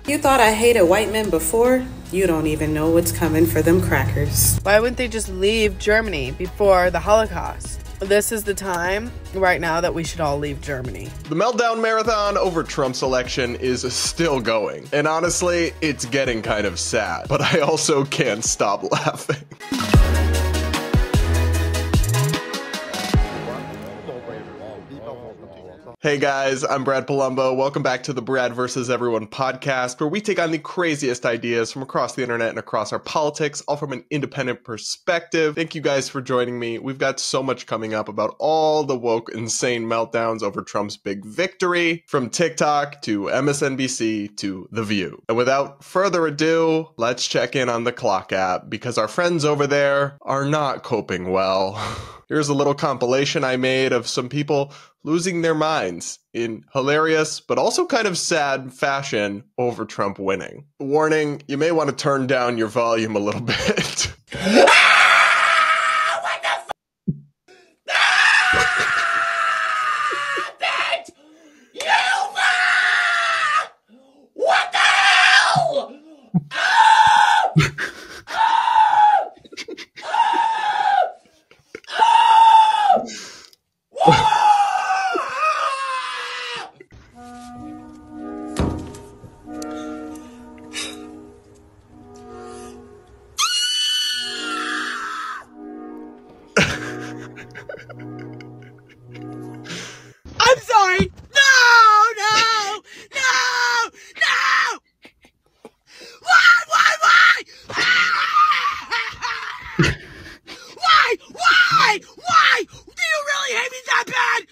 You thought I hated white men before? You don't even know what's coming for them crackers. Why wouldn't they just leave Germany before the Holocaust? This is the time right now that we should all leave Germany. The meltdown marathon over Trump's election is still going. And honestly, it's getting kind of sad. But I also can't stop laughing. Hey guys, I'm Brad Polumbo. Welcome back to the Brad vs. Everyone podcast, where we take on the craziest ideas from across the internet and across our politics, all from an independent perspective. Thank you guys for joining me. We've got so much coming up about all the woke, insane meltdowns over Trump's big victory, from TikTok to MSNBC to The View. And without further ado, let's check in on the Clock app, because our friends over there are not coping well. Here's a little compilation I made of some people losing their minds in hilarious but also kind of sad fashion over Trump winning. Warning, you may want to turn down your volume a little bit. I'm sorry! No! Why? Why? Do you really hate me that bad?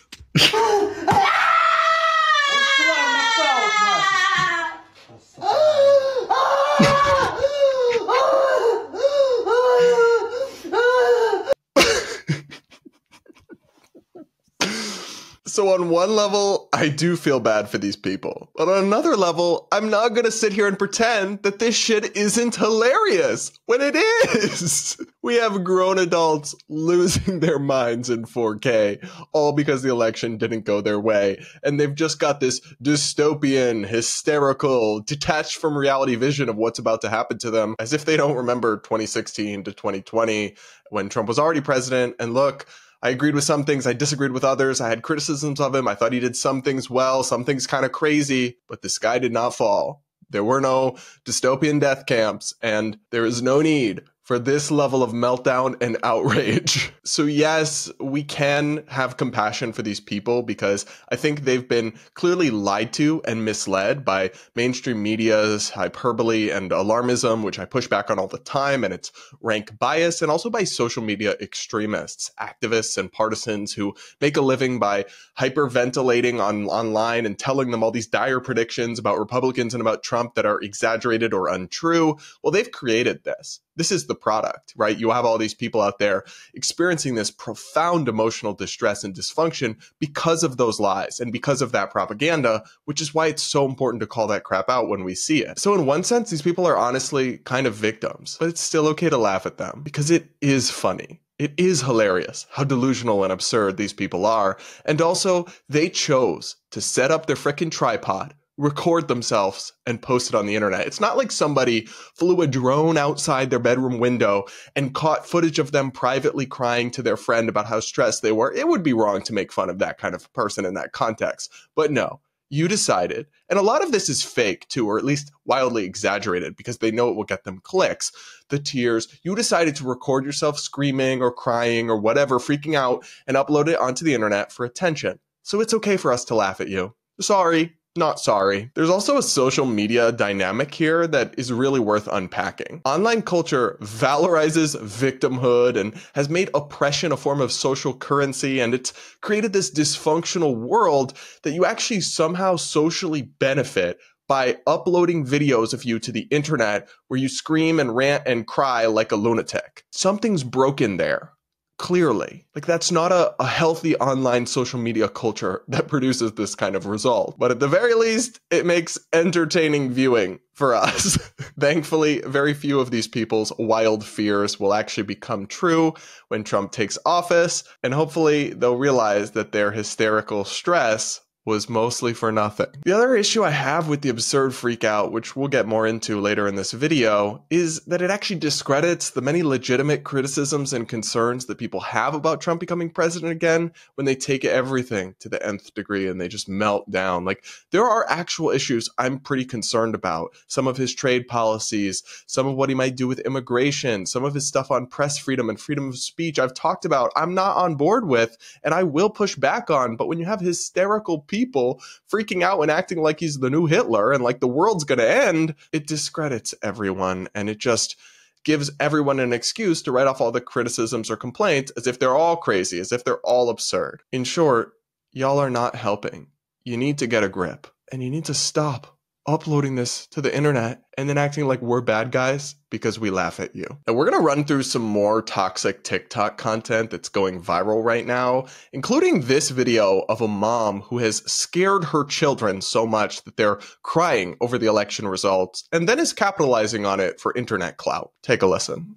So on one level, I do feel bad for these people. But on another level, I'm not going to sit here and pretend that this shit isn't hilarious when it is. We have grown adults losing their minds in 4K, all because the election didn't go their way. And they've just got this dystopian, hysterical, detached from reality vision of what's about to happen to them, as if they don't remember 2016 to 2020 when Trump was already president. And look, I agreed with some things, I disagreed with others, I had criticisms of him, I thought he did some things well, some things kind of crazy, but the sky did not fall. There were no dystopian death camps, and there is no need for this level of meltdown and outrage. So yes, we can have compassion for these people because I think they've been clearly lied to and misled by mainstream media's hyperbole and alarmism, which I push back on all the time, and its rank bias, and also by social media extremists, activists, and partisans who make a living by hyperventilating online and telling them all these dire predictions about Republicans and about Trump that are exaggerated or untrue. Well, they've created this. This is the product, right? You have all these people out there experiencing this profound emotional distress and dysfunction because of those lies and because of that propaganda, which is why it's so important to call that crap out when we see it. So in one sense, these people are honestly kind of victims, but it's still okay to laugh at them because it is funny. It is hilarious how delusional and absurd these people are. And also, they chose to set up their frickin' tripod, record themselves, and post it on the internet. It's not like somebody flew a drone outside their bedroom window and caught footage of them privately crying to their friend about how stressed they were. It would be wrong to make fun of that kind of person in that context. But no, you decided, and a lot of this is fake too, or at least wildly exaggerated because they know it will get them clicks, the tears. You decided to record yourself screaming or crying or whatever, freaking out, and upload it onto the internet for attention. So it's okay for us to laugh at you. Sorry. Not sorry. There's also a social media dynamic here that is really worth unpacking. Online culture valorizes victimhood and has made oppression a form of social currency, and it's created this dysfunctional world that you actually somehow socially benefit by uploading videos of you to the internet where you scream and rant and cry like a lunatic. Something's broken there. Clearly. Like, that's not a healthy online social media culture that produces this kind of result. But at the very least, it makes entertaining viewing for us. Thankfully, very few of these people's wild fears will actually become true when Trump takes office. And hopefully, they'll realize that their hysterical stress was mostly for nothing. The other issue I have with the absurd freak out, which we'll get more into later in this video, is that it actually discredits the many legitimate criticisms and concerns that people have about Trump becoming president again when they take everything to the nth degree and they just melt down. Like, there are actual issues I'm pretty concerned about. Some of his trade policies, some of what he might do with immigration, some of his stuff on press freedom and freedom of speech I've talked about, I'm not on board with, and I will push back on. But when you have hysterical people freaking out and acting like he's the new Hitler and like the world's gonna end, it discredits everyone, and it just gives everyone an excuse to write off all the criticisms or complaints as if they're all crazy, as if they're all absurd. In short, y'all are not helping. You need to get a grip, and you need to stop uploading this to the internet and then acting like we're bad guys because we laugh at you. And we're going to run through some more toxic TikTok content that's going viral right now, including this video of a mom who has scared her children so much that they're crying over the election results and then is capitalizing on it for internet clout. Take a listen.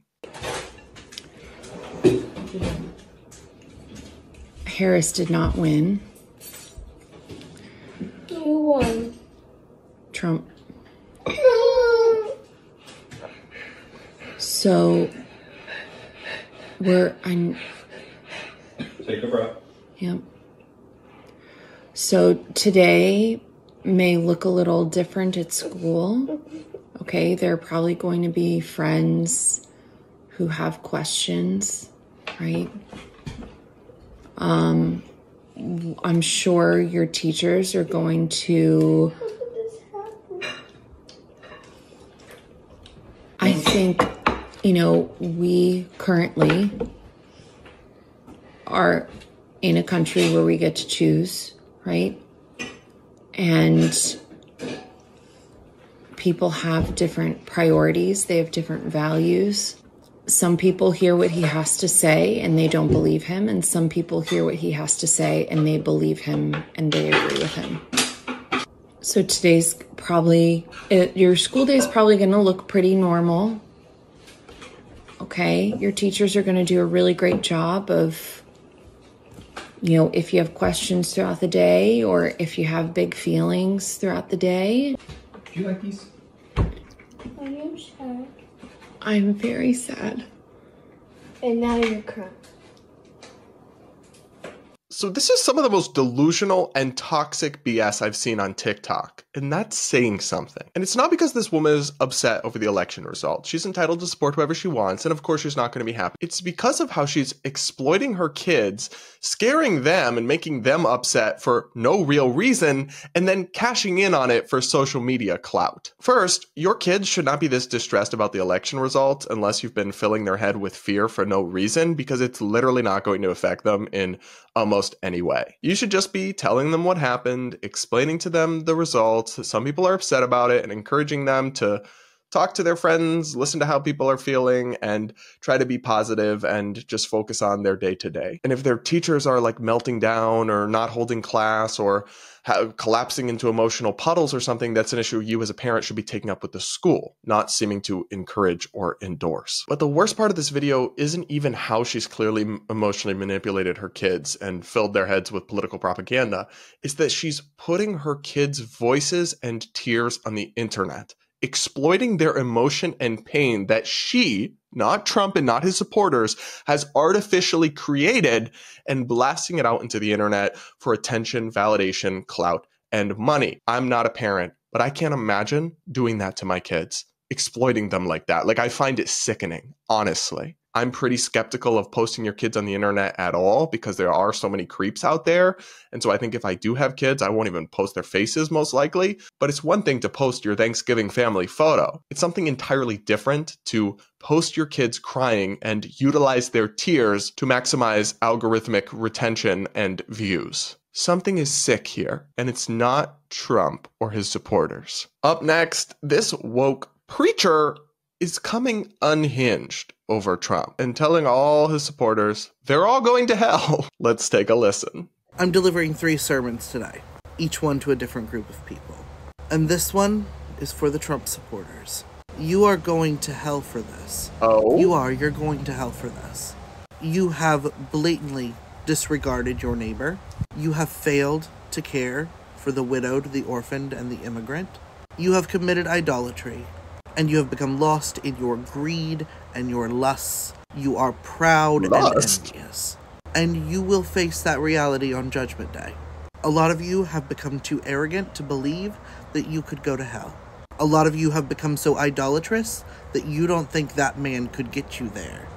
Harris did not win. Who won? Trump. So Take a breath. Yep. So today may look a little different at school. Okay, there are probably going to be friends who have questions, right? I'm sure your teachers are going to, I think, we currently are in a country where we get to choose, right? And people have different priorities. They have different values. Some people hear what he has to say and they don't believe him. And some people hear what he has to say and they believe him and they agree with him. So today's probably, your school day is probably going to look pretty normal. Okay, your teachers are going to do a really great job of, if you have questions throughout the day or if you have big feelings throughout the day. Do you like these? Are you sad? I'm very sad. And now you're crying. So this is some of the most delusional and toxic BS I've seen on TikTok, and that's saying something. And it's not because this woman is upset over the election results. She's entitled to support whoever she wants, and of course she's not going to be happy. It's because of how she's exploiting her kids, scaring them and making them upset for no real reason, and then cashing in on it for social media clout. First, your kids should not be this distressed about the election results unless you've been filling their head with fear for no reason, because it's literally not going to affect them in almost any way. You should just be telling them what happened, explaining to them the results. Some people are upset about it, and encouraging them to talk to their friends, listen to how people are feeling, and try to be positive and just focus on their day-to-day. And if their teachers are like melting down or not holding class or collapsing into emotional puddles or something, that's an issue you as a parent should be taking up with the school, not seeming to encourage or endorse. But the worst part of this video isn't even how she's clearly emotionally manipulated her kids and filled their heads with political propaganda. It's that she's putting her kids' voices and tears on the internet, exploiting their emotion and pain that she, not Trump and not his supporters, has artificially created, and blasting it out into the internet for attention, validation, clout, and money. I'm not a parent, but I can't imagine doing that to my kids, exploiting them like that. Like, I find it sickening, honestly. I'm pretty skeptical of posting your kids on the internet at all because there are so many creeps out there. And so I think if I do have kids, I won't even post their faces most likely. But it's one thing to post your Thanksgiving family photo. It's something entirely different to post your kids crying and utilize their tears to maximize algorithmic retention and views. Something is sick here, and it's not Trump or his supporters. Up next, this woke preacher is coming unhinged over Trump and telling all his supporters they're all going to hell. Let's take a listen. I'm delivering 3 sermons today, each one to a different group of people. And this one is for the Trump supporters. You are going to hell for this. Oh? You're going to hell for this. You have blatantly disregarded your neighbor. You have failed to care for the widowed, the orphaned, and the immigrant. You have committed idolatry, and you have become lost in your greed and your lusts. You are proud and envious, and you will face that reality on Judgment Day. A lot of you have become too arrogant to believe that you could go to hell. A lot of you have become so idolatrous that you don't think that man could get you there.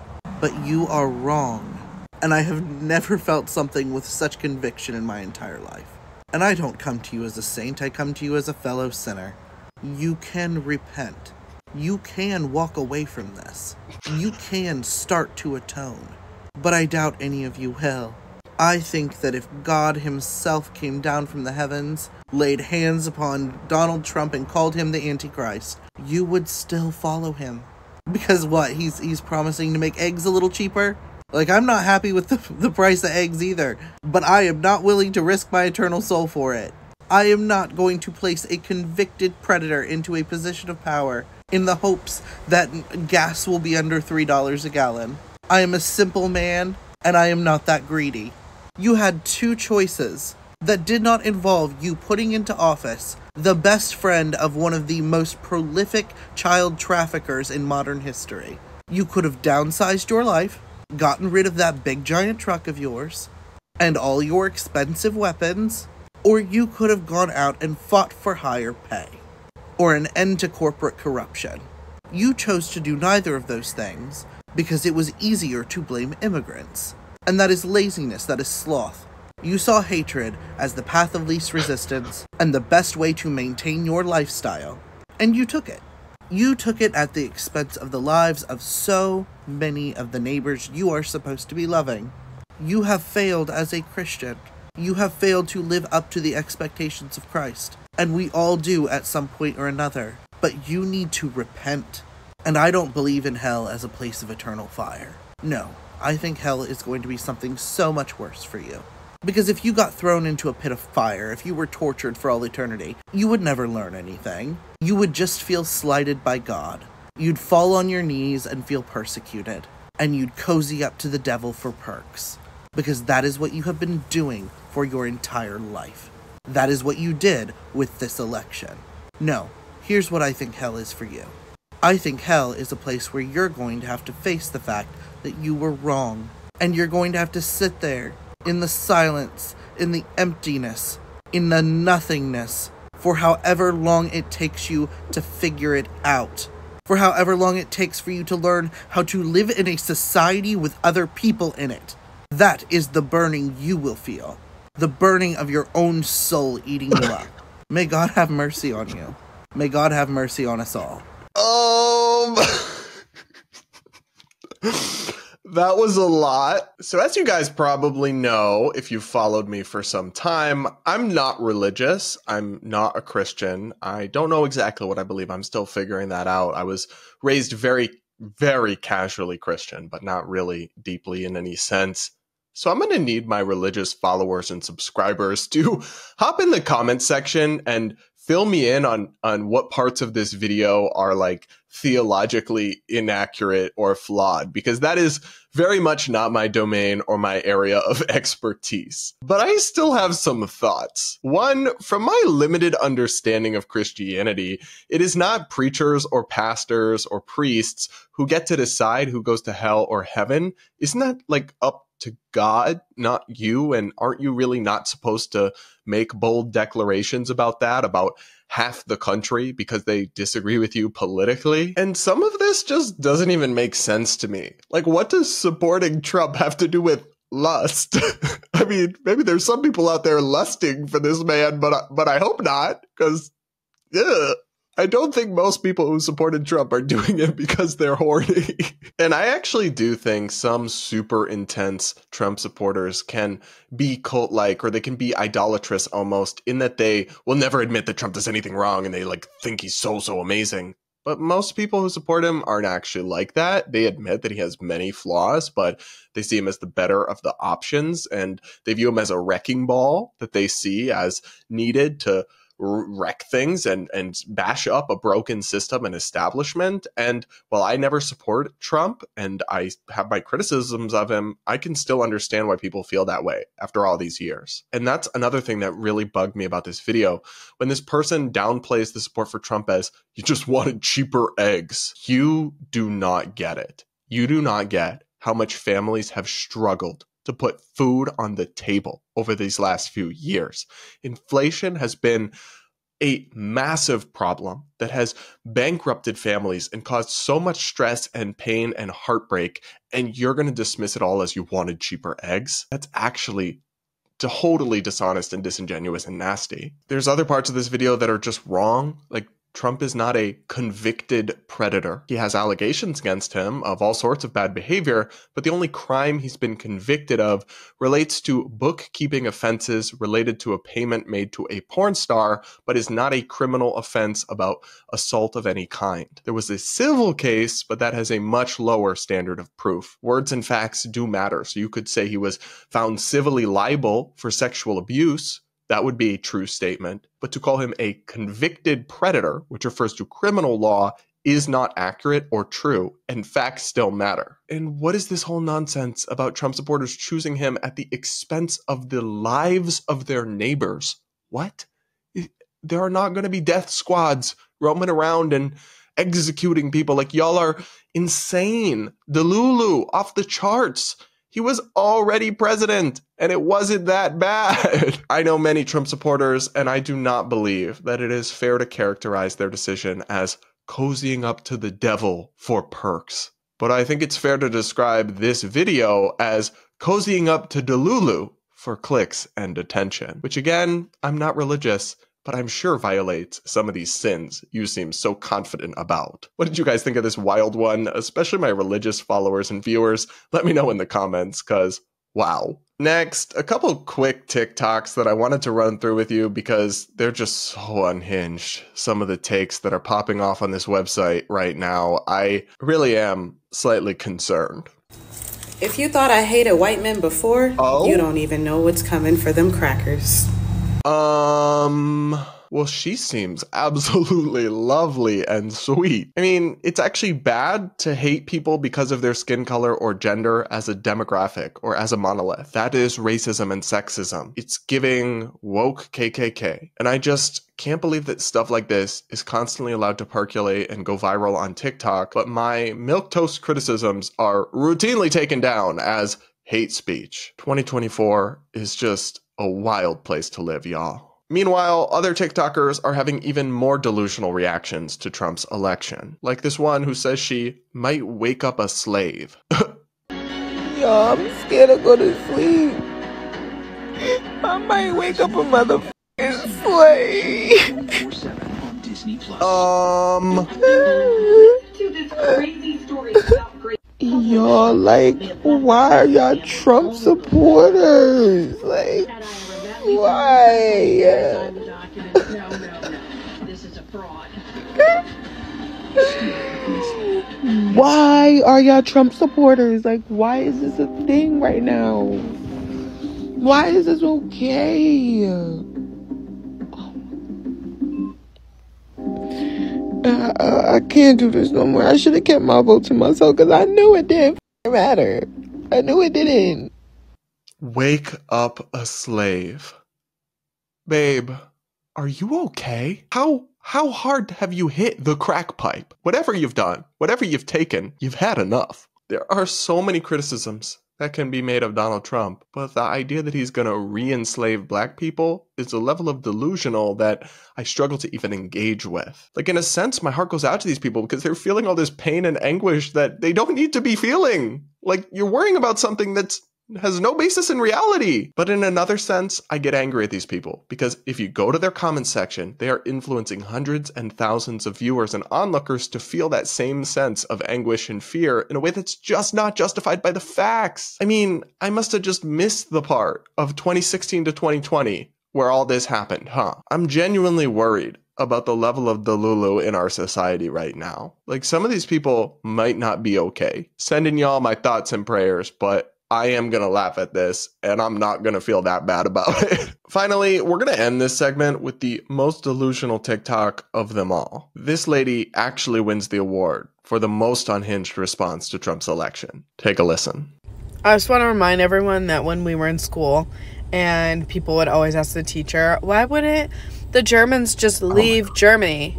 But you are wrong, and I have never felt something with such conviction in my entire life. And I don't come to you as a saint, I come to you as a fellow sinner. You can repent. You can walk away from this. You can start to atone. But I doubt any of you will. I think that if God himself came down from the heavens, laid hands upon Donald Trump and called him the Antichrist, you would still follow him. Because what, he's promising to make eggs a little cheaper? Like, I'm not happy with the price of eggs either, but I am not willing to risk my eternal soul for it. I am not going to place a convicted predator into a position of power in the hopes that gas will be under $3 a gallon. I am a simple man, and I am not that greedy. You had two choices that did not involve you putting into office the best friend of one of the most prolific child traffickers in modern history. You could have downsized your life, gotten rid of that big giant truck of yours, and all your expensive weapons, or you could have gone out and fought for higher pay, or an end to corporate corruption. You chose to do neither of those things because it was easier to blame immigrants. And that is laziness, that is sloth. You saw hatred as the path of least resistance and the best way to maintain your lifestyle, and you took it. You took it at the expense of the lives of so many of the neighbors you are supposed to be loving. You have failed as a Christian. You have failed to live up to the expectations of Christ, and we all do at some point or another. But you need to repent. And I don't believe in hell as a place of eternal fire. No, I think hell is going to be something so much worse for you. Because if you got thrown into a pit of fire, if you were tortured for all eternity, you would never learn anything. You would just feel slighted by God. You'd fall on your knees and feel persecuted. And you'd cozy up to the devil for perks. Because that is what you have been doing for your entire life. That is what you did with this election. No, here's what I think hell is for you. I think hell is a place where you're going to have to face the fact that you were wrong. And you're going to have to sit there in the silence, in the emptiness, in the nothingness, for however long it takes you to figure it out. For however long it takes for you to learn how to live in a society with other people in it. That is the burning you will feel. The burning of your own soul eating you up. May God have mercy on you. May God have mercy on us all. That was a lot. So as you guys probably know, if you've followed me for some time, I'm not religious. I'm not a Christian. I don't know exactly what I believe. I'm still figuring that out. I was raised very, very casually Christian, but not really deeply in any sense. So I'm going to need my religious followers and subscribers to hop in the comment section and fill me in on what parts of this video are like theologically inaccurate or flawed, because that is very much not my domain or my area of expertise. But I still have some thoughts. One, from my limited understanding of Christianity, it is not preachers or pastors or priests who get to decide who goes to hell or heaven. Isn't that like up to God, not you? And aren't you really not supposed to make bold declarations about that, about half the country because they disagree with you politically? And some of this just doesn't even make sense to me. Like, what does supporting Trump have to do with lust? I mean, maybe there's some people out there lusting for this man, but I hope not, because I don't think most people who supported Trump are doing it because they're horny. And I actually do think some super intense Trump supporters can be cult-like, or they can be idolatrous almost, in that they will never admit that Trump does anything wrong and they like think he's so amazing. But most people who support him aren't actually like that. They admit that he has many flaws, but they see him as the better of the options, and they view him as a wrecking ball that they see as needed to wreck things and bash up a broken system and establishment. And while I never support Trump and I have my criticisms of him, I can still understand why people feel that way after all these years. And that's another thing that really bugged me about this video. When this person downplays the support for Trump as, you just wanted cheaper eggs, you do not get it. You do not get how much families have struggled to put food on the table over these last few years. Inflation has been a massive problem that has bankrupted families and caused so much stress and pain and heartbreak, and you're going to dismiss it all as you wanted cheaper eggs? That's actually totally dishonest and disingenuous and nasty. There's other parts of this video that are just wrong. Like, Trump is not a convicted predator. He has allegations against him of all sorts of bad behavior, but the only crime he's been convicted of relates to bookkeeping offenses related to a payment made to a porn star, but is not a criminal offense about assault of any kind. There was a civil case, but that has a much lower standard of proof. Words and facts do matter, so you could say he was found civilly liable for sexual abuse. That would be a true statement. But to call him a convicted predator, which refers to criminal law, is not accurate or true, and facts still matter. And what is this whole nonsense about Trump supporters choosing him at the expense of the lives of their neighbors? What? There are not going to be death squads roaming around and executing people. Like, y'all are insane. Delulu, off the charts. He was already president, and it wasn't that bad. I know many Trump supporters, and I do not believe that it is fair to characterize their decision as cozying up to the devil for perks. But I think it's fair to describe this video as cozying up to Delulu for clicks and attention. Which, again, I'm not religious, but I'm sure violates some of these sins you seem so confident about. What did you guys think of this wild one? Especially my religious followers and viewers. Let me know in the comments, because wow. Next, a couple quick TikToks that I wanted to run through with you because they're just so unhinged. Some of the takes that are popping off on this website right now, I really am slightly concerned. If you thought I hated white men before, you don't even know what's coming for them crackers. Well, she seems absolutely lovely and sweet. I mean, it's actually bad to hate people because of their skin color or gender as a demographic or as a monolith. That is racism and sexism. It's giving woke KKK. And I just can't believe that stuff like this is constantly allowed to percolate and go viral on TikTok, but my milquetoast criticisms are routinely taken down as hate speech. 2024 is just a wild place to live, y'all. Meanwhile, other TikTokers are having even more delusional reactions to Trump's election. Like this one who says she might wake up a slave. Yo, I'm scared to go to sleep. I might wake up a motherfucking slave. Y'all, like, why are y'all Trump supporters? Like, why? Why are y'all Trump supporters? Like, why is this a thing right now? Why is this okay? I can't do this no more. I should have kept my vote to myself because I knew it didn't matter. I knew it didn't. Wake up a slave. Babe, are you okay? How hard have you hit the crack pipe? Whatever you've done, whatever you've taken, you've had enough. There are so many criticisms that can be made of Donald Trump, but the idea that he's going to re-enslave black people is a level of delusional that I struggle to even engage with. Like, in a sense, my heart goes out to these people because they're feeling all this pain and anguish that they don't need to be feeling. Like, you're worrying about something that's has no basis in reality. But in another sense, I get angry at these people because if you go to their comment section, they are influencing hundreds and thousands of viewers and onlookers to feel that same sense of anguish and fear in a way that's just not justified by the facts. I mean, I must have just missed the part of 2016 to 2020 where all this happened, huh? I'm genuinely worried about the level of delulu in our society right now. Like, some of these people might not be okay. Sending y'all my thoughts and prayers, but I am going to laugh at this, and I'm not going to feel that bad about it. Finally, we're going to end this segment with the most delusional TikTok of them all. This lady actually wins the award for the most unhinged response to Trump's election. Take a listen. I just want to remind everyone that when we were in school and people would always ask the teacher, why wouldn't the Germans just leave Germany?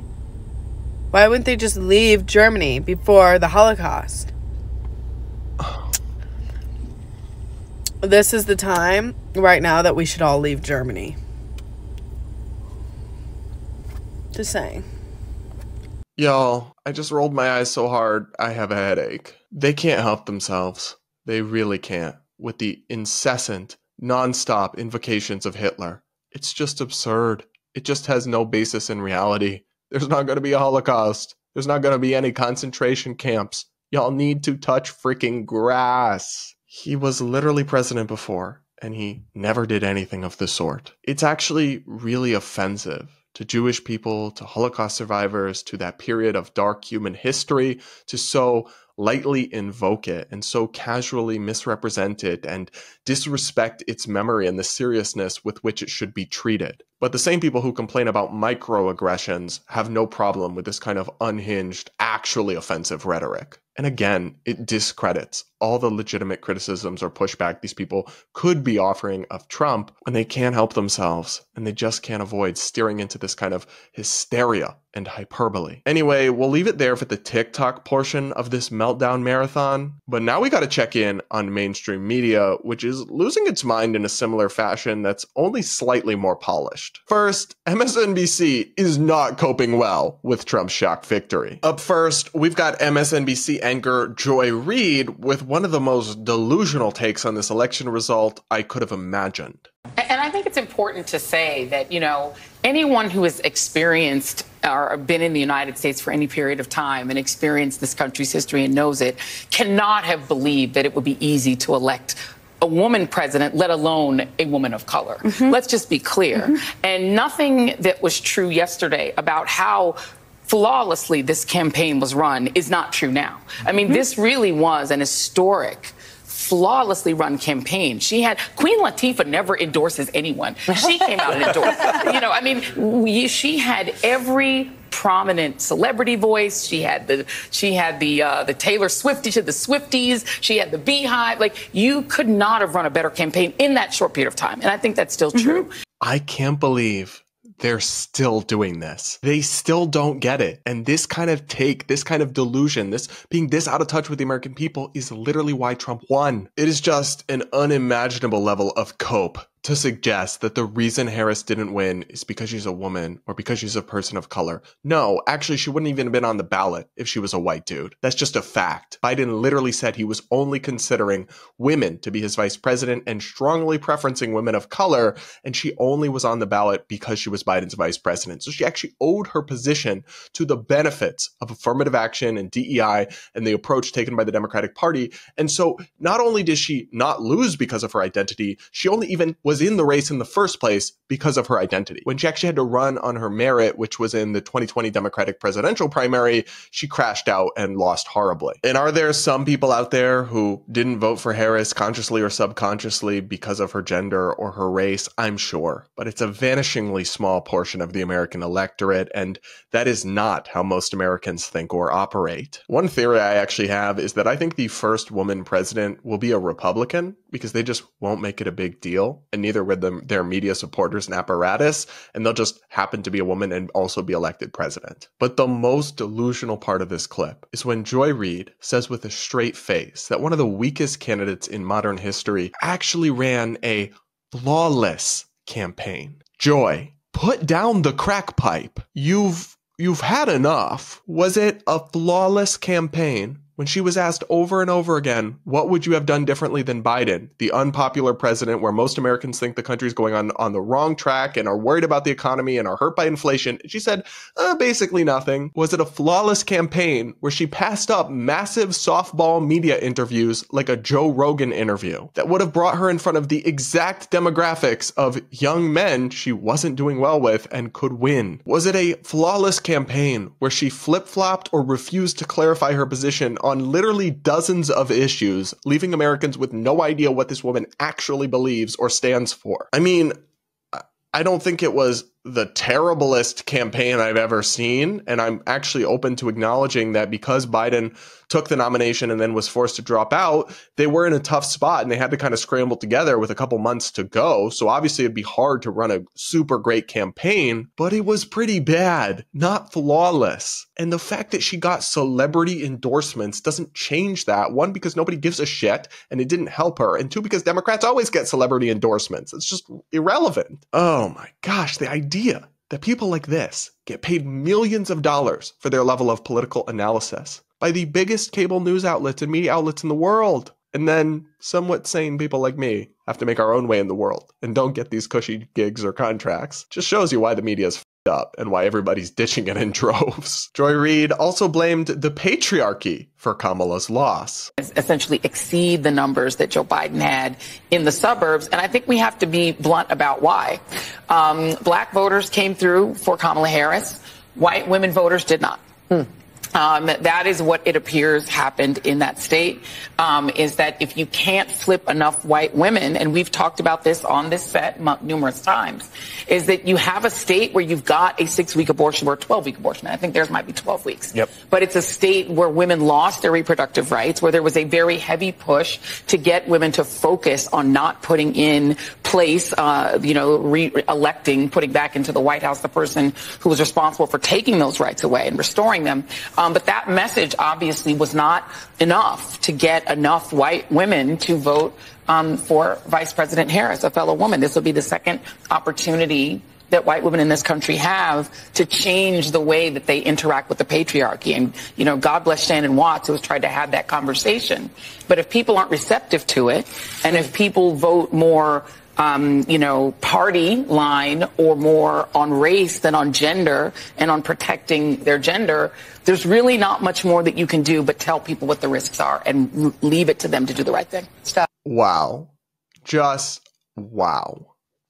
Why wouldn't they just leave Germany before the Holocaust? This is the time right now that we should all leave Germany. Just saying. Y'all, I just rolled my eyes so hard, I have a headache. They can't help themselves. They really can't. With the incessant, non-stop invocations of Hitler. It's just absurd. It just has no basis in reality. There's not going to be a Holocaust. There's not going to be any concentration camps. Y'all need to touch freaking grass. He was literally president before, and he never did anything of the sort. It's actually really offensive to Jewish people, to Holocaust survivors, to that period of dark human history, to so lightly invoke it and so casually misrepresent it and disrespect its memory and the seriousness with which it should be treated. But the same people who complain about microaggressions have no problem with this kind of unhinged, actually offensive rhetoric. And again, it discredits all the legitimate criticisms or pushback these people could be offering of Trump when they can't help themselves and they just can't avoid steering into this kind of hysteria and hyperbole. Anyway, we'll leave it there for the TikTok portion of this meltdown marathon. But now we got to check in on mainstream media, which is losing its mind in a similar fashion that's only slightly more polished. First, MSNBC is not coping well with Trump's shock victory. Up first, we've got MSNBC anchor Joy Reid with one of the most delusional takes on this election result I could have imagined. And I think it's important to say that, you know, anyone who has experienced or been in the United States for any period of time and experienced this country's history and knows it cannot have believed that it would be easy to elect a woman president, let alone a woman of color. Let's just be clear. And nothing that was true yesterday about how flawlessly this campaign was run is not true now. I mean, this really was an historic, flawlessly run campaign. Queen Latifah never endorses anyone. She came out and endorsed. You know, I mean, she had every prominent celebrity voice. She had the Taylor Swift, she had the Swifties, she had the Beehive. Like, you could not have run a better campaign in that short period of time. And I think that's still true. I can't believe they're still doing this. They still don't get it. And this kind of take, this kind of delusion, this being this out of touch with the American people is literally why Trump won. It is just an unimaginable level of cope to suggest that the reason Harris didn't win is because she's a woman or because she's a person of color. No, actually, she wouldn't even have been on the ballot if she was a white dude. That's just a fact. Biden literally said he was only considering women to be his vice president and strongly preferencing women of color, and she only was on the ballot because she was Biden's vice president. So she actually owed her position to the benefits of affirmative action and DEI and the approach taken by the Democratic Party. And so not only did she not lose because of her identity, she only even was in the race in the first place because of her identity. When she actually had to run on her merit, which was in the 2020 Democratic presidential primary, she crashed out and lost horribly. And are there some people out there who didn't vote for Harris consciously or subconsciously because of her gender or her race? I'm sure. But it's a vanishingly small portion of the American electorate, and that is not how most Americans think or operate. One theory I actually have is that I think the first woman president will be a Republican because they just won't make it a big deal, and neither would their media supporters and apparatus, and they'll just happen to be a woman and also be elected president. But the most delusional part of this clip is when Joy Reid says with a straight face that one of the weakest candidates in modern history actually ran a flawless campaign. Joy, put down the crack pipe. You've had enough. Was it a flawless campaign? When she was asked over and over again, what would you have done differently than Biden, the unpopular president where most Americans think the country's going on the wrong track and are worried about the economy and are hurt by inflation? She said, basically nothing. Was it a flawless campaign where she passed up massive softball media interviews like a Joe Rogan interview that would have brought her in front of the exact demographics of young men she wasn't doing well with and could win? Was it a flawless campaign where she flip-flopped or refused to clarify her position on literally dozens of issues, leaving Americans with no idea what this woman actually believes or stands for. I mean, I don't think it was the terriblest campaign I've ever seen, and I'm actually open to acknowledging that because Biden took the nomination and then was forced to drop out, they were in a tough spot and they had to kind of scramble together with a couple months to go. So obviously it'd be hard to run a super great campaign, but it was pretty bad, not flawless. And the fact that she got celebrity endorsements doesn't change that. One, because nobody gives a shit and it didn't help her. And two, because Democrats always get celebrity endorsements. It's just irrelevant. Oh my gosh, the idea that people like this get paid millions of dollars for their level of political analysis by the biggest cable news outlets and media outlets in the world. And then somewhat sane people like me have to make our own way in the world and don't get these cushy gigs or contracts. Just shows you why the media is f***ed up and why everybody's ditching it in droves. Joy Reid also blamed the patriarchy for Kamala's loss. Essentially exceed the numbers that Joe Biden had in the suburbs. And I think we have to be blunt about why. Black voters came through for Kamala Harris. White women voters did not. That is what it appears happened in that state, is that if you can't flip enough white women, and we've talked about this on this set numerous times, is that you have a state where you've got a 6-week abortion or a 12-week abortion. I think theirs might be 12 weeks. Yep. But it's a state where women lost their reproductive rights, where there was a very heavy push to get women to focus on not putting in place, re-electing, putting back into the White House the person who was responsible for taking those rights away and restoring them. But that message obviously was not enough to get enough white women to vote for Vice President Harris, a fellow woman. This will be the second opportunity that white women in this country have to change the way that they interact with the patriarchy. And, God bless Shannon Watts, who has tried to have that conversation. But if people aren't receptive to it, and if people vote more party line or more on race than on gender and on protecting their gender, there's really not much more that you can do but tell people what the risks are and leave it to them to do the right thing. Stop. Wow. Just wow.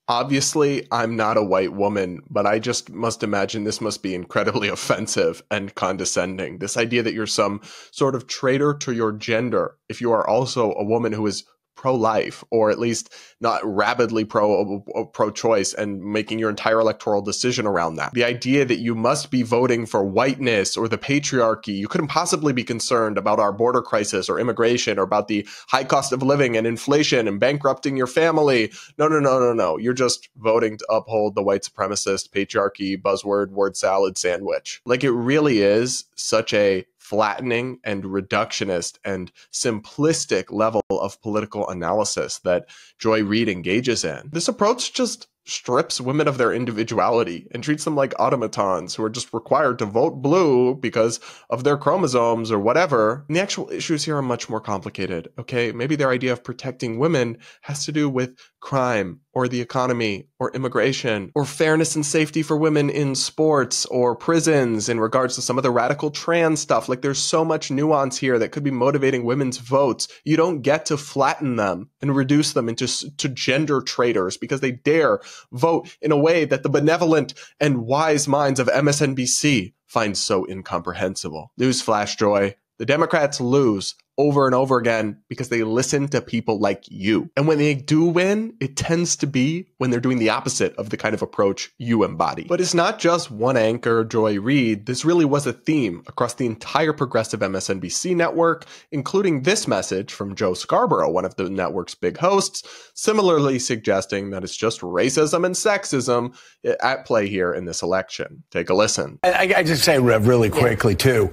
Obviously, I'm not a white woman, but I just must imagine this must be incredibly offensive and condescending. This idea that you're some sort of traitor to your gender if you are also a woman who is pro-life, or at least not rabidly pro-choice and making your entire electoral decision around that. The idea that you must be voting for whiteness or the patriarchy, you couldn't possibly be concerned about our border crisis or immigration or about the high cost of living and inflation and bankrupting your family. No. You're just voting to uphold the white supremacist patriarchy buzzword word salad sandwich. Like, it really is such a flattening and reductionist and simplistic level of political analysis that Joy Reid engages in. This approach just strips women of their individuality and treats them like automatons who are just required to vote blue because of their chromosomes or whatever. And the actual issues here are much more complicated, okay? Maybe their idea of protecting women has to do with crime or the economy or immigration or fairness and safety for women in sports or prisons in regards to some of the radical trans stuff. Like, there's so much nuance here that could be motivating women's votes. You don't get to flatten them and reduce them into gender traitors because they dare vote in a way that the benevolent and wise minds of MSNBC find so incomprehensible. Newsflash, Joy. The Democrats lose over and over again because they listen to people like you. And when they do win, it tends to be when they're doing the opposite of the kind of approach you embody. But it's not just one anchor, Joy Reid. This really was a theme across the entire progressive MSNBC network, including this message from Joe Scarborough, one of the network's big hosts, similarly suggesting that it's just racism and sexism at play here in this election. Take a listen. I just say, Rev, really quickly, too.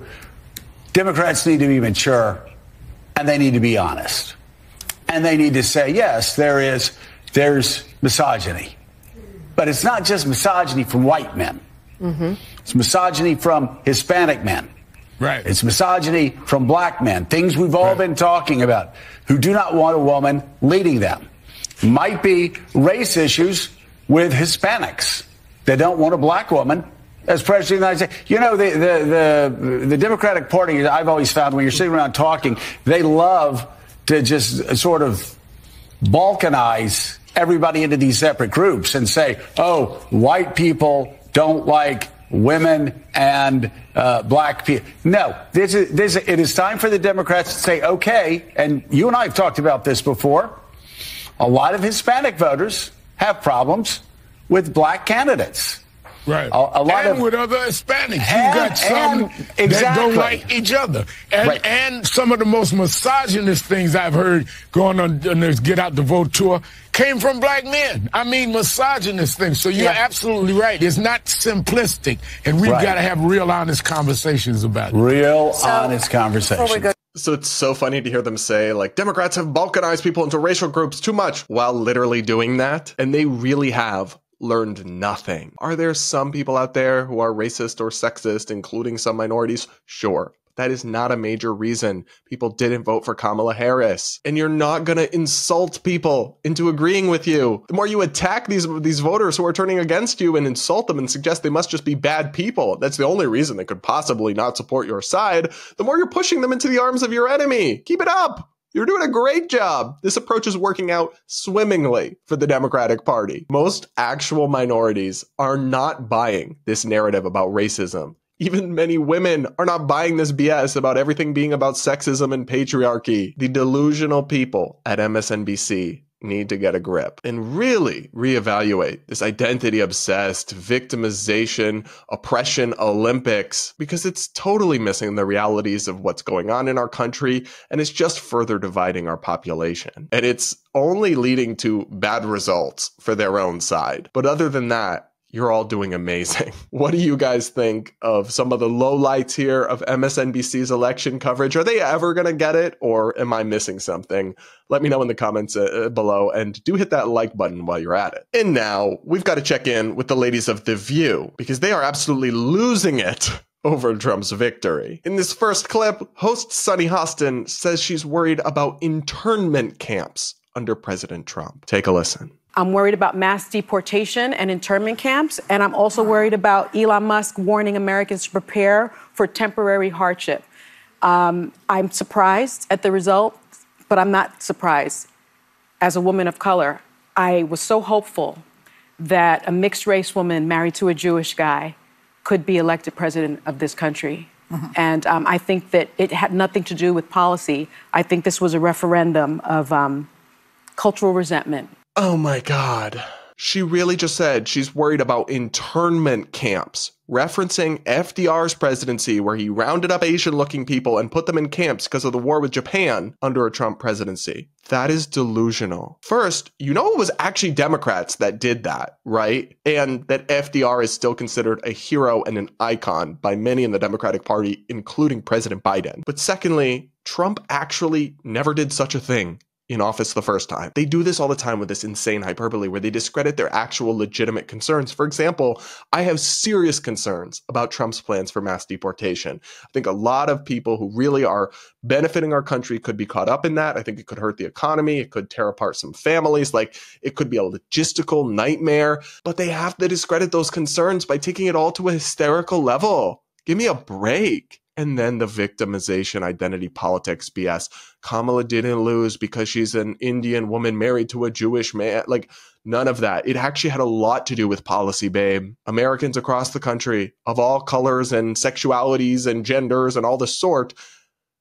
Democrats need to be mature, and they need to be honest. And they need to say, yes, there's misogyny. But it's not just misogyny from white men. Mm-hmm. It's misogyny from Hispanic men. Right. It's misogyny from black men, things we've all been talking about, who do not want a woman leading them. Might be race issues with Hispanics. They don't want a black woman as president of the United States. You know, the Democratic Party, I've always found when you're sitting around talking, they love to just sort of balkanize everybody into these separate groups and say, oh, white people don't like women and black people. No, it is time for the Democrats to say, okay, and you and I have talked about this before, a lot of Hispanic voters have problems with black candidates. Right. A lot and of, with other Hispanics. You've got some exactly. that don't like each other. And, right. and some of the most misogynist things I've heard going on this Get Out the Vote tour came from black men. I mean, misogynist things. So you're absolutely right. It's not simplistic. And we've got to have real honest conversations about it. Real honest conversations. So it's so funny to hear them say, like, Democrats have balkanized people into racial groups too much while literally doing that. And they really have learned nothing. Are there some people out there who are racist or sexist, including some minorities? Sure. That is not a major reason people didn't vote for Kamala Harris. And you're not going to insult people into agreeing with you. The more you attack these voters who are turning against you and insult them and suggest they must just be bad people, that's the only reason they could possibly not support your side, the more you're pushing them into the arms of your enemy. Keep it up. You're doing a great job. This approach is working out swimmingly for the Democratic Party. Most actual minorities are not buying this narrative about racism. Even many women are not buying this BS about everything being about sexism and patriarchy. The delusional people at MSNBC need to get a grip and really reevaluate this identity-obsessed, victimization, oppression Olympics, because it's totally missing the realities of what's going on in our country, and it's just further dividing our population. And it's only leading to bad results for their own side. But other than that, you're all doing amazing. What do you guys think of some of the lowlights here of MSNBC's election coverage? Are they ever going to get it, or am I missing something? Let me know in the comments below, and do hit that like button while you're at it. And now we've got to check in with the ladies of The View, because they are absolutely losing it over Trump's victory. In this first clip, host Sunny Hostin says she's worried about internment camps under President Trump. Take a listen. I'm worried about mass deportation and internment camps, and I'm also worried about Elon Musk warning Americans to prepare for temporary hardship. I'm surprised at the result, but I'm not surprised. As a woman of color, I was so hopeful that a mixed-race woman married to a Jewish guy could be elected president of this country. Mm-hmm. And I think that it had nothing to do with policy. I think this was a referendum of cultural resentment. Oh my God. She really just said she's worried about internment camps, referencing FDR's presidency where he rounded up Asian-looking people and put them in camps because of the war with Japan under a Trump presidency. That is delusional. First, you know it was actually Democrats that did that, right? And that FDR is still considered a hero and an icon by many in the Democratic Party, including President Biden. But secondly, Trump actually never did such a thing in office the first time. They do this all the time with this insane hyperbole where they discredit their actual legitimate concerns. For example, I have serious concerns about Trump's plans for mass deportation. I think a lot of people who really are benefiting our country could be caught up in that. I think it could hurt the economy. It could tear apart some families. Like, it could be a logistical nightmare, but they have to discredit those concerns by taking it all to a hysterical level. Give me a break. And then the victimization identity politics BS. Kamala didn't lose because she's an Indian woman married to a Jewish man. Like, none of that. It actually had a lot to do with policy, babe. Americans across the country of all colors and sexualities and genders and all the sort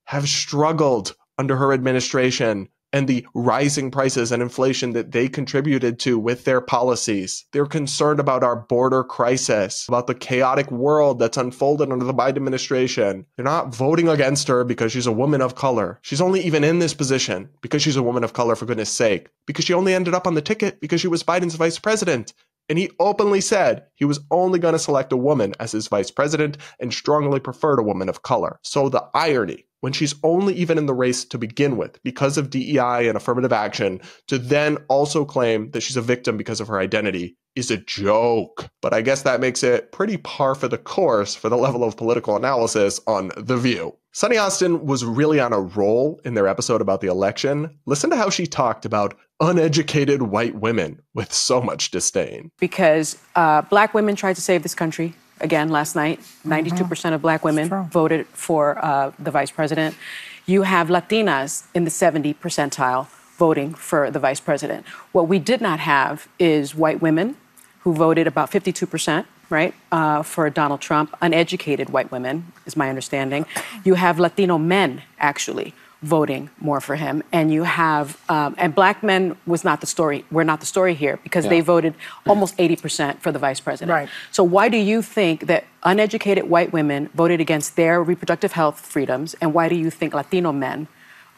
have struggled under her administration and the rising prices and inflation that they contributed to with their policies. They're concerned about our border crisis, about the chaotic world that's unfolded under the Biden administration. They're not voting against her because she's a woman of color. She's only even in this position because she's a woman of color, for goodness sake. Because she only ended up on the ticket because she was Biden's vice president. And he openly said he was only going to select a woman as his vice president and strongly preferred a woman of color. So the irony, when she's only even in the race to begin with because of DEI and affirmative action, to then also claim that she's a victim because of her identity is a joke. But I guess that makes it pretty par for the course for the level of political analysis on The View. Sunny Hostin was really on a roll in their episode about the election. Listen to how she talked about uneducated white women with so much disdain. Because black women tried to save this country. Again, last night, 92% of black women voted for the vice president. You have Latinas in the 70 percentile voting for the vice president. What we did not have is white women who voted about 52%, right, for Donald Trump. Uneducated white women, is my understanding. You have Latino men, actually, voting more for him. And you have, and black men was not the story. We're not the story here because they voted almost 80% for the vice president. Right. So why do you think that uneducated white women voted against their reproductive health freedoms? And why do you think Latino men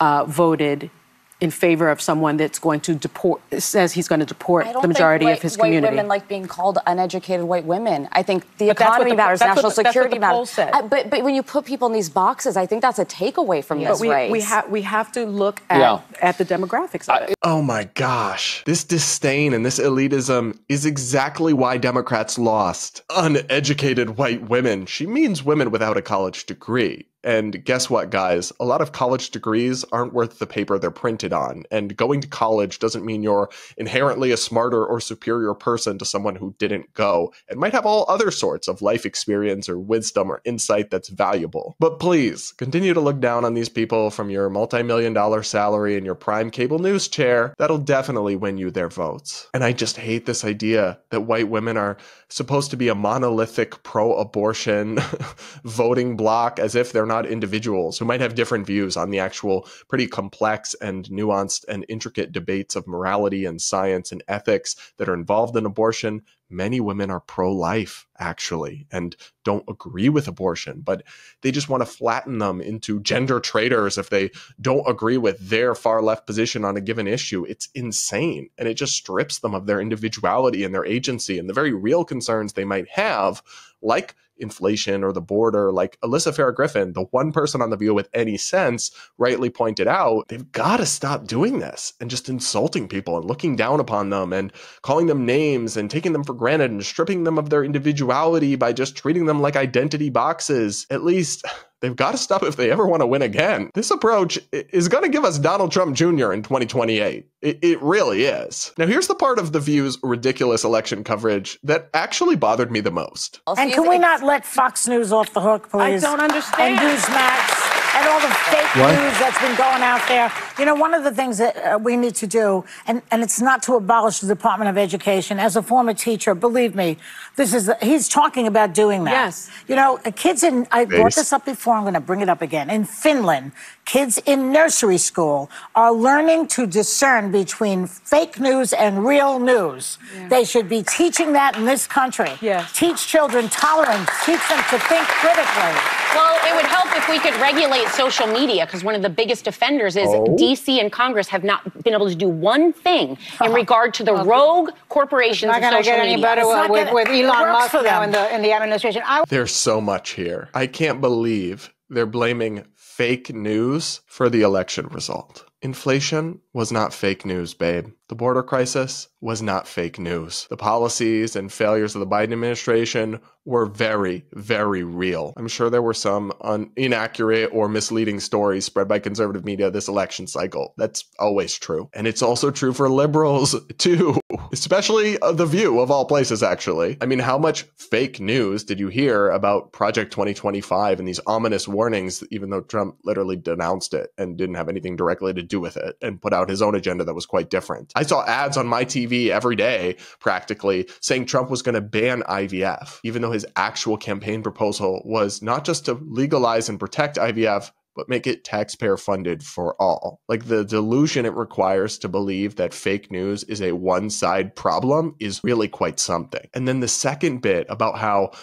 voted in favor of someone that's going to deport, says he's going to deport the majority of his community? White women like being called uneducated white women. I think the economy matters, national security matters. But when you put people in these boxes, I think that's a takeaway from this race. We have to look at the demographics of it. Oh my gosh. This disdain and this elitism is exactly why Democrats lost. Uneducated white women. She means women without a college degree. And guess what, guys? A lot of college degrees aren't worth the paper they're printed on. And going to college doesn't mean you're inherently a smarter or superior person to someone who didn't go and might have all other sorts of life experience or wisdom or insight that's valuable. But please, continue to look down on these people from your multi-million-dollar salary and your prime cable news chair. That'll definitely win you their votes. And I just hate this idea that white women are supposed to be a monolithic pro-abortion voting bloc as if they're not individuals who might have different views on the actual pretty complex and nuanced and intricate debates of morality and science and ethics that are involved in abortion. Many women are pro-life, actually, and don't agree with abortion, but they just want to flatten them into gender traitors if they don't agree with their far-left position on a given issue. It's insane, and it just strips them of their individuality and their agency and the very real concerns they might have, like inflation or the border. Like Alyssa Farah-Griffin, the one person on The View with any sense, rightly pointed out, they've got to stop doing this and just insulting people and looking down upon them and calling them names and taking them for granted and stripping them of their individuality by just treating them like identity boxes. At least they've got to stop if they ever want to win again. This approach is going to give us Donald Trump Jr. in 2028. It really is. Now, here's the part of The View's ridiculous election coverage that actually bothered me the most. And can we not let Fox News off the hook, please? I don't understand. And Newsmax and all the fake news that's been going out there. You know, one of the things that we need to do, and it's not to abolish the Department of Education. As a former teacher, believe me, he's talking about doing that. Yes. You know, kids I brought this up before, I'm going to bring it up again. In Finland, kids in nursery school are learning to discern between fake news and real news. Yeah. They should be teaching that in this country. Yeah. Teach children tolerance, teach them to think critically. Well, it would help if we could regulate social media, because one of the biggest offenders is D.C. and Congress have not been able to do one thing in regard to the rogue corporations of social media. It's not going to get any better with Elon Musk now in the administration. There's so much here. I can't believe they're blaming fake news for the election result. Inflation was not fake news, babe. The border crisis was not fake news. The policies and failures of the Biden administration were very, very real. I'm sure there were some inaccurate or misleading stories spread by conservative media this election cycle. That's always true. And it's also true for liberals, too. Especially The View, of all places, actually. I mean, how much fake news did you hear about Project 2025 and these ominous warnings, even though Trump literally denounced it and didn't have anything directly to do with it and put out his own agenda that was quite different? I saw ads on my TV every day, practically, saying Trump was going to ban IVF, even though his actual campaign proposal was not just to legalize and protect IVF, but make it taxpayer funded for all. Like, the delusion it requires to believe that fake news is a one-side problem is really quite something. And then the second bit about how,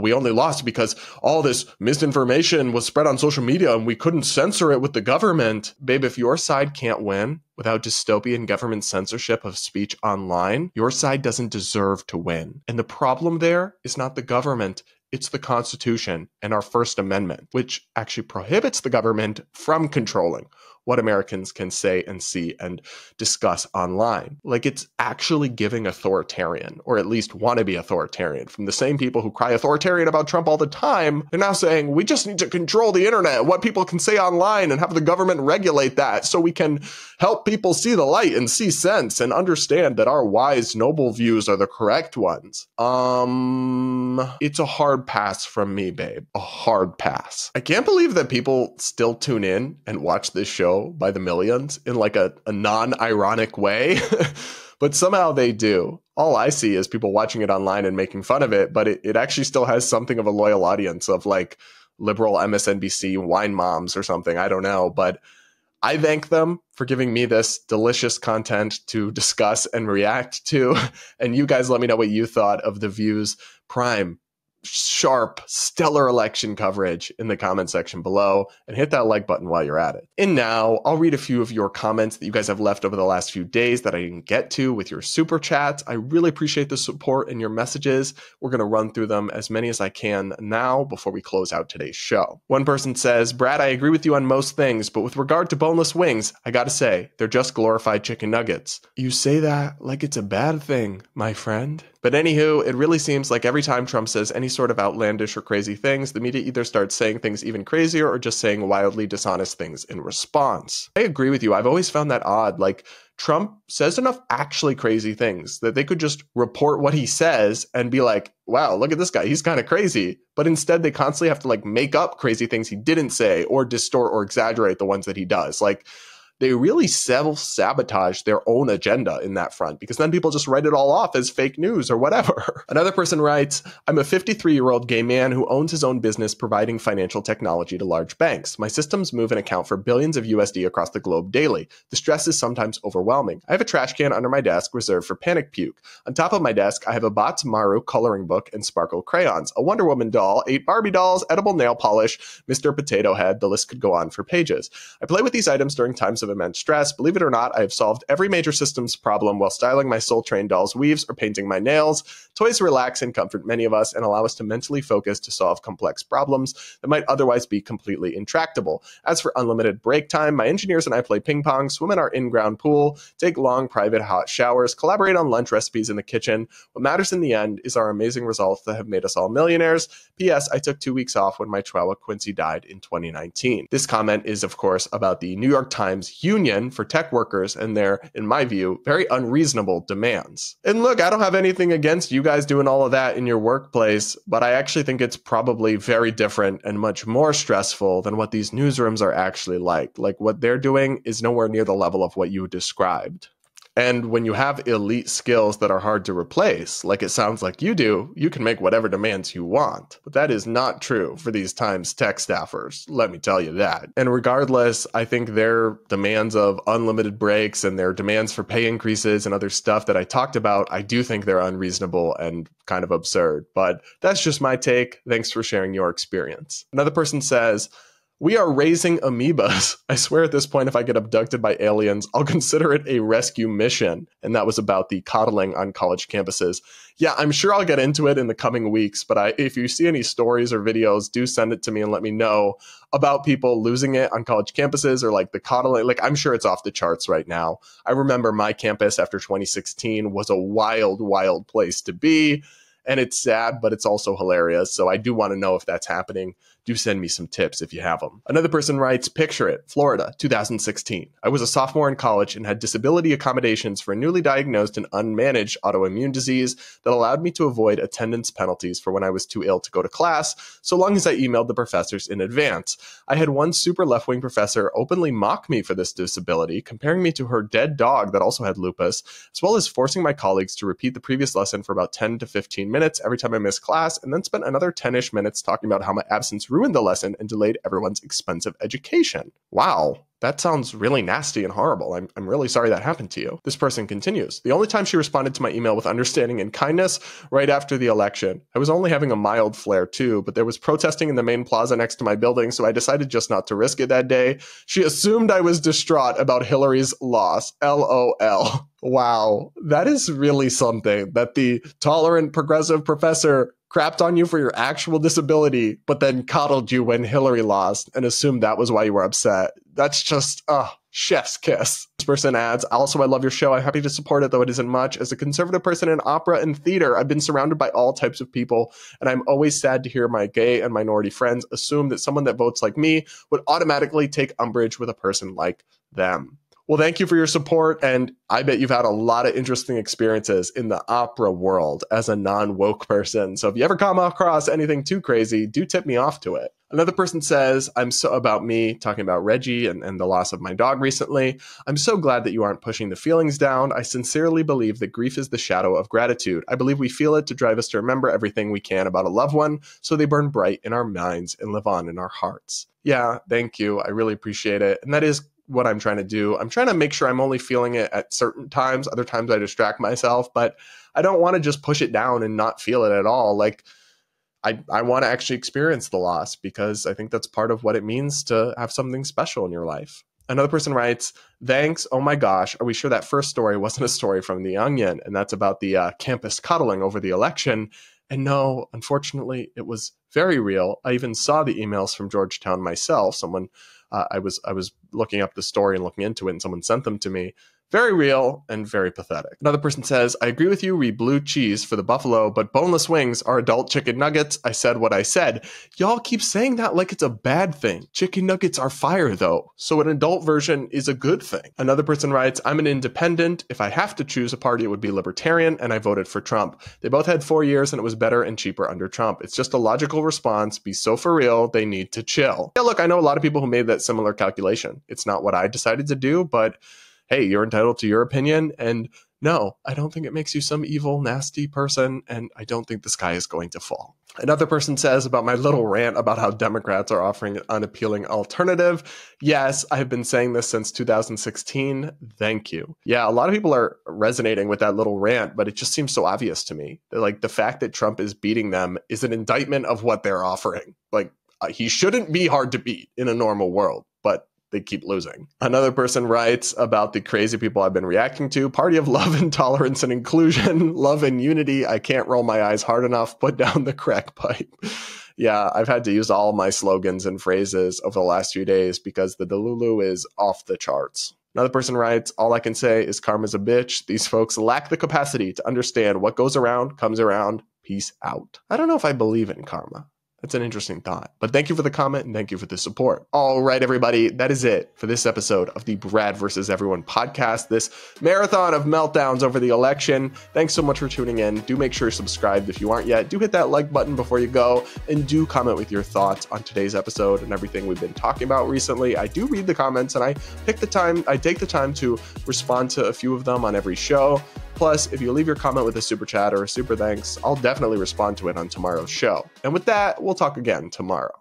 we only lost because all this misinformation was spread on social media and we couldn't censor it with the government. Babe, if your side can't win without dystopian government censorship of speech online, your side doesn't deserve to win. And the problem there is not the government. It's the Constitution and our First Amendment, which actually prohibits the government from controlling what Americans can say and see and discuss online. Like, it's actually giving authoritarian, or at least wannabe authoritarian, from the same people who cry authoritarian about Trump all the time. They're now saying, we just need to control the internet, what people can say online, and have the government regulate that so we can help people see the light and see sense and understand that our wise, noble views are the correct ones. It's a hard pass from me, babe. A hard pass. I can't believe that people still tune in and watch this show by the millions in like a non-ironic way. but somehow they do. All I see is people watching it online and making fun of it, but it actually still has something of a loyal audience of like liberal MSNBC wine moms or something. I don't know, but I thank them for giving me this delicious content to discuss and react to. And you guys let me know what you thought of the View's prime, sharp, stellar election coverage in the comment section below, and hit that like button while you're at it. And now I'll read a few of your comments that you guys have left over the last few days that I didn't get to with your super chats. I really appreciate the support and your messages. We're going to run through them as many as I can now before we close out today's show. One person says, Brad, I agree with you on most things, but with regard to boneless wings, I gotta say, they're just glorified chicken nuggets. You say that like it's a bad thing, my friend. But anywho, it really seems like every time Trump says any sort of outlandish or crazy things, the media either starts saying things even crazier or just saying wildly dishonest things in response. I agree with you. I've always found that odd. Like, Trump says enough actually crazy things that they could just report what he says and be like, wow, look at this guy. He's kind of crazy. But instead, they constantly have to like make up crazy things he didn't say or distort or exaggerate the ones that he does. Like, they really self-sabotage their own agenda in that front, because then people just write it all off as fake news or whatever. Another person writes, I'm a 53-year-old gay man who owns his own business providing financial technology to large banks. My systems move and account for billions of USD across the globe daily. The stress is sometimes overwhelming. I have a trash can under my desk reserved for panic puke. On top of my desk, I have a Bots Maru coloring book and sparkle crayons, a Wonder Woman doll, 8 Barbie dolls, edible nail polish, Mr. Potato Head. The list could go on for pages. I play with these items during times of immense stress. Believe it or not, I have solved every major systems problem while styling my Soul Train doll's weaves or painting my nails. Toys relax and comfort many of us and allow us to mentally focus to solve complex problems that might otherwise be completely intractable. As for unlimited break time, my engineers and I play ping pong, swim in our in-ground pool, take long private hot showers, collaborate on lunch recipes in the kitchen. What matters in the end is our amazing results that have made us all millionaires. P.S. I took 2 weeks off when my Chihuahua Quincy died in 2019. This comment is, of course, about the New York Times union for tech workers and their, in my view, very unreasonable demands. And look, I don't have anything against you guys doing all of that in your workplace, but I actually think it's probably very different and much more stressful than what these newsrooms are actually like. Like, what they're doing is nowhere near the level of what you described. And when you have elite skills that are hard to replace, like it sounds like you do, you can make whatever demands you want. But that is not true for these Times tech staffers, let me tell you that. And regardless, I think their demands of unlimited breaks and their demands for pay increases and other stuff that I talked about, I do think they're unreasonable and kind of absurd. But that's just my take. Thanks for sharing your experience. Another person says, we are raising amoebas. I swear at this point, if I get abducted by aliens, I'll consider it a rescue mission. And that was about the coddling on college campuses. Yeah, I'm sure I'll get into it in the coming weeks, but if you see any stories or videos, do send it to me and let me know about people losing it on college campuses or like the coddling. Like, I'm sure it's off the charts right now. I remember my campus after 2016 was a wild, wild place to be. And it's sad, but it's also hilarious. So I do want to know if that's happening. Do send me some tips if you have them. Another person writes, picture it, Florida, 2016. I was a sophomore in college and had disability accommodations for a newly diagnosed and unmanaged autoimmune disease that allowed me to avoid attendance penalties for when I was too ill to go to class, so long as I emailed the professors in advance. I had one super left-wing professor openly mock me for this disability, comparing me to her dead dog that also had lupus, as well as forcing my colleagues to repeat the previous lesson for about 10 to 15 minutes every time I missed class, and then spent another 10-ish minutes talking about how my absence ruined the lesson and delayed everyone's expensive education. Wow. That sounds really nasty and horrible. I'm really sorry that happened to you. This person continues. The only time she responded to my email with understanding and kindness right after the election. I was only having a mild flare too, but there was protesting in the main plaza next to my building, so I decided just not to risk it that day. She assumed I was distraught about Hillary's loss. LOL. Wow. That is really something that the tolerant progressive professor crapped on you for your actual disability, but then coddled you when Hillary lost and assumed that was why you were upset. That's just, chef's kiss. This person adds, also, I love your show. I'm happy to support it, though it isn't much. As a conservative person in opera and theater, I've been surrounded by all types of people, and I'm always sad to hear my gay and minority friends assume that someone that votes like me would automatically take umbrage with a person like them. Well, thank you for your support, and I bet you've had a lot of interesting experiences in the opera world as a non-woke person. So if you ever come across anything too crazy, do tip me off to it. Another person says, I'm so about me, talking about Reggie and the loss of my dog recently. I'm so glad that you aren't pushing the feelings down. I sincerely believe that grief is the shadow of gratitude. I believe we feel it to drive us to remember everything we can about a loved one, so they burn bright in our minds and live on in our hearts. Yeah, thank you. I really appreciate it. And that is what I'm trying to do. I'm trying to make sure I'm only feeling it at certain times. Other times I distract myself, but I don't want to just push it down and not feel it at all. Like, I want to actually experience the loss because I think that's part of what it means to have something special in your life. Another person writes, thanks. Oh my gosh. Are we sure that first story wasn't a story from The Onion? And that's about the campus cuddling over the election. And no, unfortunately, it was very real. I even saw the emails from Georgetown myself. Someone, I was looking up the story and looking into it, and someone sent them to me. Very real and very pathetic. Another person says, I agree with you, read blue cheese for the buffalo, but boneless wings are adult chicken nuggets. I said what I said. Y'all keep saying that like it's a bad thing. Chicken nuggets are fire though, so an adult version is a good thing. Another person writes, I'm an independent. If I have to choose a party, it would be libertarian, and I voted for Trump. They both had 4 years and it was better and cheaper under Trump. It's just a logical response. Be so for real, they need to chill. Yeah, look, I know a lot of people who made that similar calculation. It's not what I decided to do, but hey, you're entitled to your opinion, and no, I don't think it makes you some evil, nasty person, and I don't think the sky is going to fall. Another person says about my little rant about how Democrats are offering an unappealing alternative. Yes, I've been saying this since 2016. Thank you. Yeah, a lot of people are resonating with that little rant, but it just seems so obvious to me. Like, the fact that Trump is beating them is an indictment of what they're offering. Like, he shouldn't be hard to beat in a normal world, but they keep losing. Another person writes about the crazy people I've been reacting to. Party of love and tolerance and inclusion, love and unity. I can't roll my eyes hard enough. Put down the crack pipe. Yeah, I've had to use all my slogans and phrases over the last few days because the Delulu is off the charts. Another person writes, all I can say is karma's a bitch. These folks lack the capacity to understand what goes around comes around. Peace out. I don't know if I believe in karma. That's an interesting thought. But thank you for the comment and thank you for the support. All right, everybody, that is it for this episode of the Brad vs. Everyone podcast, this marathon of meltdowns over the election. Thanks so much for tuning in. Do make sure you're subscribed if you aren't yet. Do hit that like button before you go, and do comment with your thoughts on today's episode and everything we've been talking about recently. I do read the comments and I take the time to respond to a few of them on every show. Plus, if you leave your comment with a super chat or a super thanks, I'll definitely respond to it on tomorrow's show. And with that, we'll talk again tomorrow.